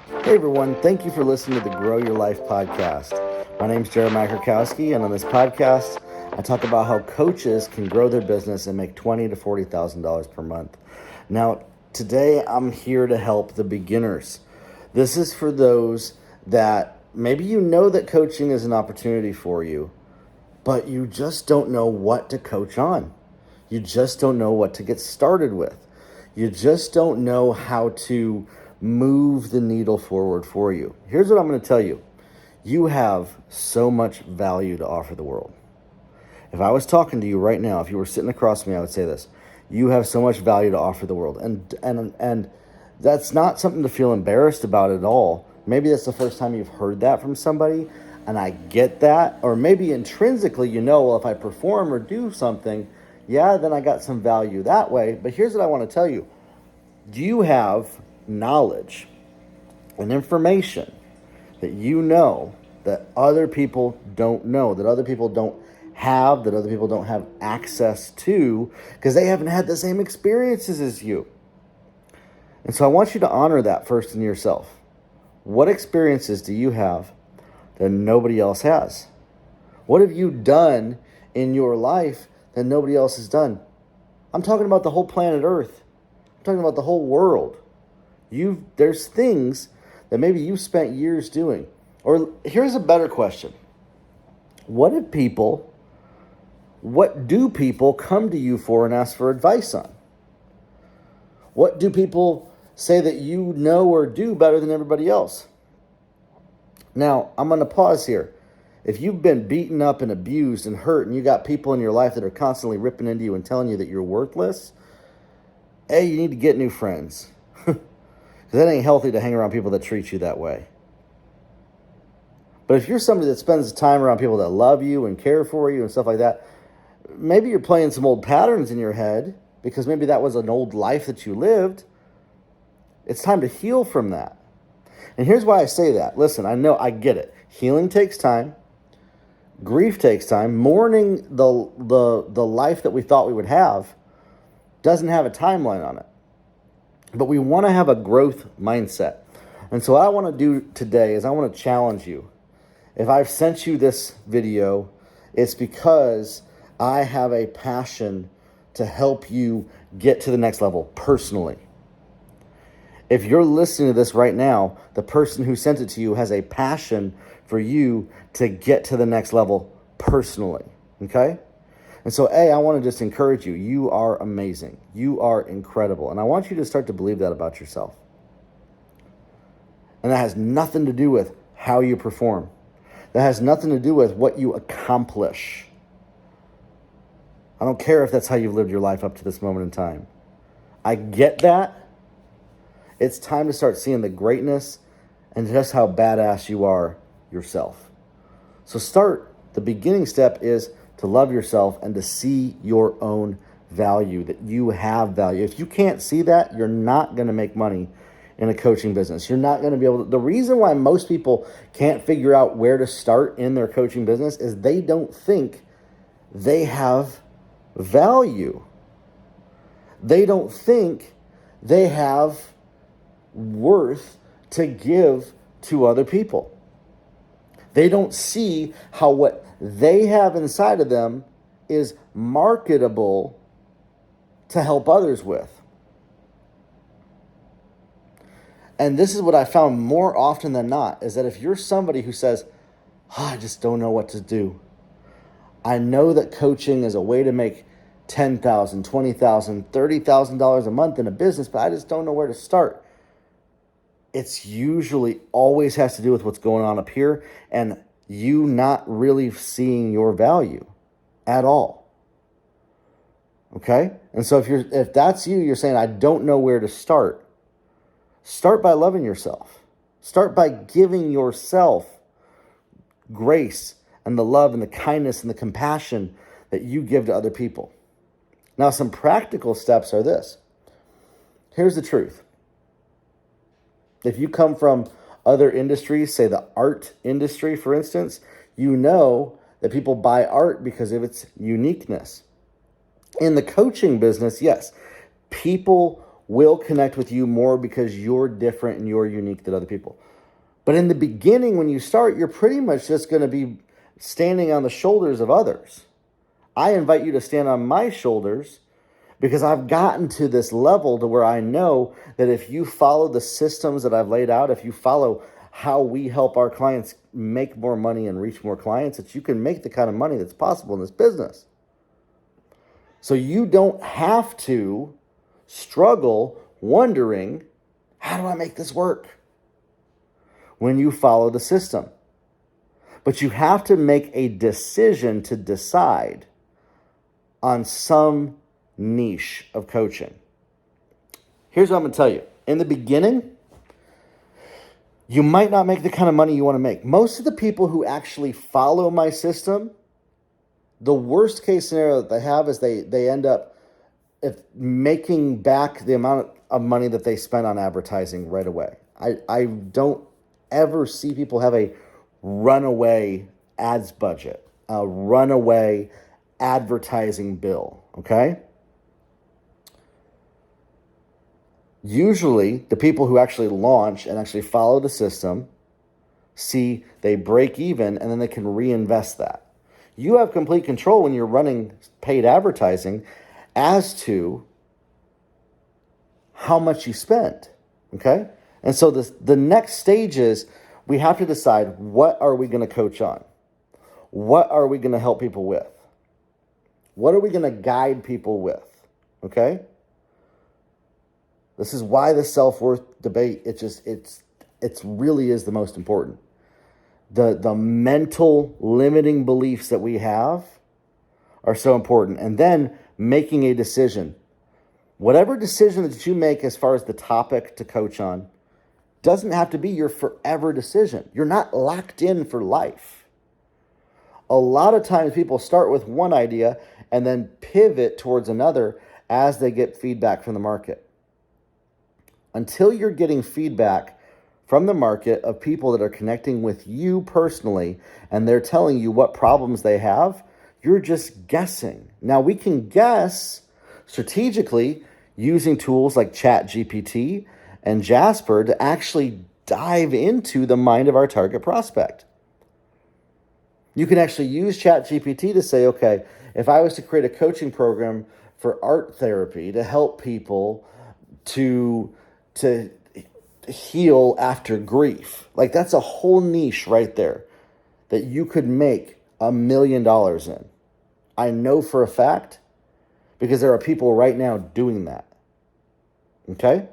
Hey everyone, thank you for listening to the Grow Your Life podcast. My name is Jeremiah Krakowski, and on this podcast, I talk about how coaches can grow their business and make $20,000 to $40,000 per month. Now, today I'm here to help the beginners. This is for those that maybe you know that coaching is an opportunity for you, but you just don't know what to coach on. You just don't know what to get started with. You just don't know how to move the needle forward for you. Here's what I'm going to tell you. You have so much value to offer the world. If I was talking to you right now, if you were sitting across from me, I would say this. You have so much value to offer the world. And that's not something to feel embarrassed about at all. Maybe that's the first time you've heard that from somebody, and I get that. Or maybe intrinsically you know, well, if I perform or do something, yeah, then I got some value that way. But here's what I want to tell you. You have knowledge and information that you know that other people don't know, that other people don't have, that other people don't have access to because they haven't had the same experiences as you. And so I want you to honor that first in yourself. What experiences do you have that nobody else has? What have you done in your life that nobody else has done? I'm talking about the whole planet Earth. I'm talking about the whole world. There's things that maybe you spent years doing. Or here's a better question. What do people come to you for and ask for advice on? What do people say that you know or do better than everybody else? Now, I'm going to pause here. If you've been beaten up and abused and hurt and you got people in your life that are constantly ripping into you and telling you that you're worthless, A, you need to get new friends. Because that ain't healthy to hang around people that treat you that way. But if you're somebody that spends time around people that love you and care for you and stuff like that, maybe you're playing some old patterns in your head because maybe that was an old life that you lived. It's time to heal from that. And here's why I say that. Listen, I get it. Healing takes time. Grief takes time. Mourning the life that we thought we would have doesn't have a timeline on it. But we want to have a growth mindset. And so what I want to do today is I want to challenge you. If I've sent you this video, it's because I have a passion to help you get to the next level personally. If you're listening to this right now, the person who sent it to you has a passion for you to get to the next level personally. Okay? And so, I want to just encourage you. You are amazing. You are incredible. And I want you to start to believe that about yourself. And that has nothing to do with how you perform. That has nothing to do with what you accomplish. I don't care if that's how you've lived your life up to this moment in time. I get that. It's time to start seeing the greatness and just how badass you are yourself. So the beginning step is to love yourself and to see your own value, that you have value. If you can't see that, you're not going to make money in a coaching business. You're not going to be able to. The reason why most people can't figure out where to start in their coaching business is they don't think they have value. They don't think they have worth to give to other people. They don't see how what they have inside of them is marketable to help others with. And this is what I found more often than not, is that if you're somebody who says, I just don't know what to do. I know that coaching is a way to make $10,000, $20,000, $30,000 a month in a business, but I just don't know where to start. It's usually always has to do with what's going on up here and you not really seeing your value at all. Okay? And so if that's you, you're saying, I don't know where to start. Start by loving yourself. Start by giving yourself grace and the love and the kindness and the compassion that you give to other people. Now, some practical steps are this. Here's the truth. If you come from other industries, say the art industry, for instance, you know that people buy art because of its uniqueness. In the coaching business, yes, people will connect with you more because you're different and you're unique than other people. But in the beginning, when you start, you're pretty much just going to be standing on the shoulders of others. I invite you to stand on my shoulders because I've gotten to this level to where I know that if you follow the systems that I've laid out, if you follow how we help our clients make more money and reach more clients, that you can make the kind of money that's possible in this business. So you don't have to struggle wondering, how do I make this work? When you follow the system. But you have to make a decision to decide on some niche of coaching. Here's what I'm going to tell you. In the beginning, you might not make the kind of money you want to make. Most of the people who actually follow my system, the worst case scenario that they have is they end up making back the amount of money that they spent on advertising right away. I don't ever see people have a runaway ads budget, a runaway advertising bill, okay? Usually, the people who actually launch and actually follow the system see they break even and then they can reinvest that. You have complete control when you're running paid advertising as to how much you spend, okay? And so the next stage is we have to decide, what are we going to coach on? What are we going to help people with? What are we going to guide people with, okay? This is why the self-worth debate, it really is the most important. The mental limiting beliefs that we have are so important. And then making a decision. Whatever decision that you make as far as the topic to coach on doesn't have to be your forever decision. You're not locked in for life. A lot of times people start with one idea and then pivot towards another as they get feedback from the market. Until you're getting feedback from the market of people that are connecting with you personally and they're telling you what problems they have, you're just guessing. Now, we can guess strategically using tools like ChatGPT and Jasper to actually dive into the mind of our target prospect. You can actually use ChatGPT to say, okay, if I was to create a coaching program for art therapy to help people to heal after grief, like that's a whole niche right there that you could make $1 million in. I know for a fact because there are people right now doing that. Okay?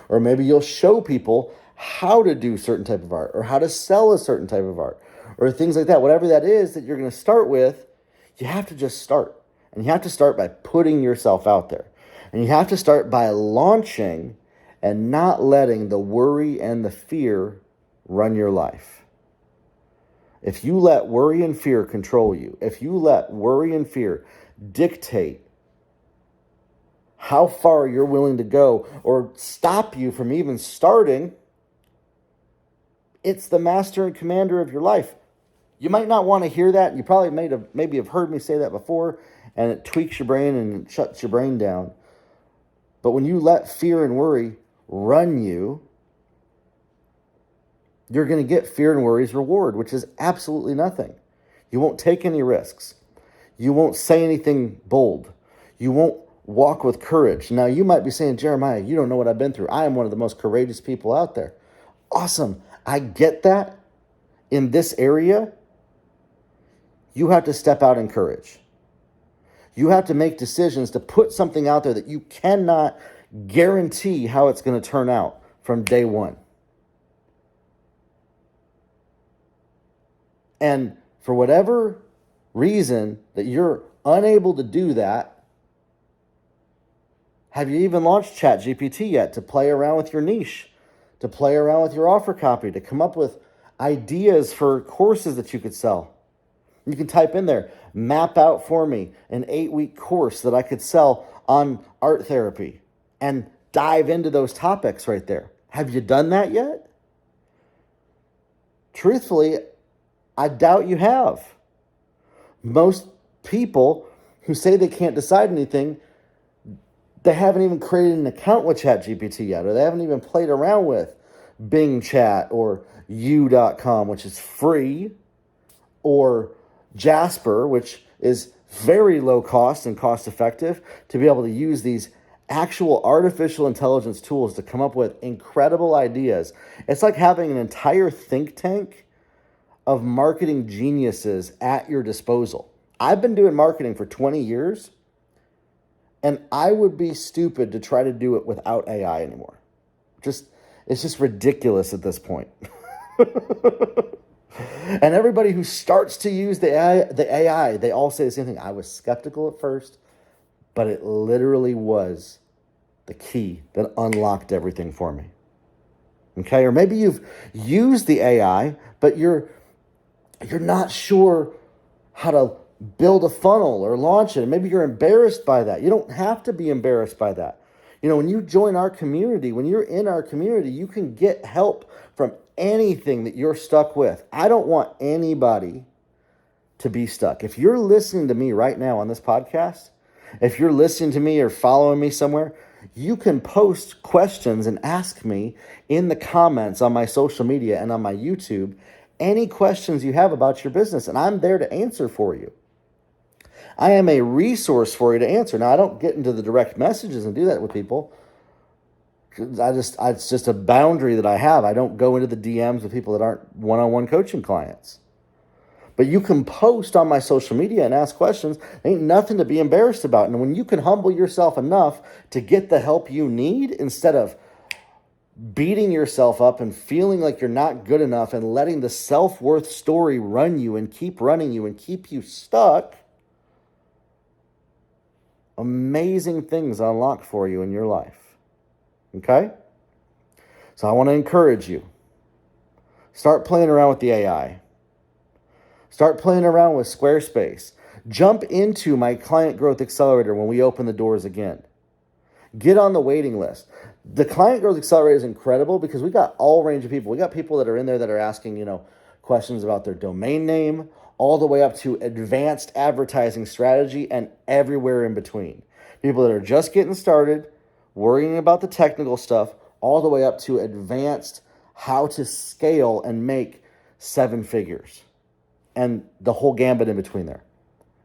Or maybe you'll show people how to do certain type of art or how to sell a certain type of art or things like that. Whatever that is that you're going to start with, you have to just start. And you have to start by putting yourself out there. And you have to start by launching and not letting the worry and the fear run your life. If you let worry and fear control you, if you let worry and fear dictate how far you're willing to go or stop you from even starting, it's the master and commander of your life. You might not want to hear that. You probably maybe have heard me say that before, and it tweaks your brain and it shuts your brain down. But when you let fear and worry run you, you're going to get fear and worry's reward, which is absolutely nothing. You won't take any risks. You won't say anything bold. You won't walk with courage. Now, you might be saying, Jeremiah, you don't know what I've been through. I am one of the most courageous people out there. Awesome. I get that. In this area, you have to step out in courage. You have to make decisions to put something out there that you cannot guarantee how it's going to turn out from day one. And for whatever reason that you're unable to do that, have you even launched ChatGPT yet to play around with your niche, to play around with your offer copy, to come up with ideas for courses that you could sell? You can type in there, map out for me an 8-week course that I could sell on art therapy, and dive into those topics right there. Have you done that yet? Truthfully, I doubt you have. Most people who say they can't decide anything They haven't even created an account with ChatGPT yet, or they haven't even played around with Bing Chat or U.com, which is free, or Jasper, which is very low cost and cost effective, to be able to use these actual artificial intelligence tools to come up with incredible ideas. It's like having an entire think tank of marketing geniuses at your disposal. I've been doing marketing for 20 years, and I would be stupid to try to do it without AI anymore. It's just ridiculous at this point. And everybody who starts to use the AI, they all say the same thing. I was skeptical at first, but it literally was the key that unlocked everything for me. Okay, or maybe you've used the AI, but you're not sure how to build a funnel or launch it. And maybe you're embarrassed by that. You don't have to be embarrassed by that. When you join our community, when you're in our community, you can get help from anything that you're stuck with. I don't want anybody to be stuck. If you're listening to me right now on this podcast, if you're listening to me or following me somewhere, you can post questions and ask me in the comments on my social media and on my YouTube any questions you have about your business, and I'm there to answer for you. I am a resource for you to answer. Now, I don't get into the direct messages and do that with people. It's just a boundary that I have. I don't go into the DMs with people that aren't one-on-one coaching clients. But you can post on my social media and ask questions. Ain't nothing to be embarrassed about. And when you can humble yourself enough to get the help you need, instead of beating yourself up and feeling like you're not good enough and letting the self-worth story run you and keep running you and keep you stuck, amazing things unlock for you in your life. Okay? So I want to encourage you. Start playing around with the AI. Start playing around with Squarespace. Jump into my Client Growth Accelerator when we open the doors again. Get on the waiting list. The Client Growth Accelerator is incredible because we got all range of people. We got people that are in there that are asking, questions about their domain name, all the way up to advanced advertising strategy and everywhere in between. People that are just getting started, worrying about the technical stuff, all the way up to advanced how to scale and make 7 figures. And the whole gambit in between there.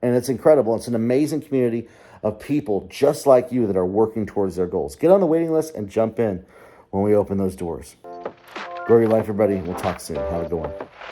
And it's incredible. It's an amazing community of people just like you that are working towards their goals. Get on the waiting list and jump in when we open those doors. Grow your life, everybody. We'll talk soon. Have a good one.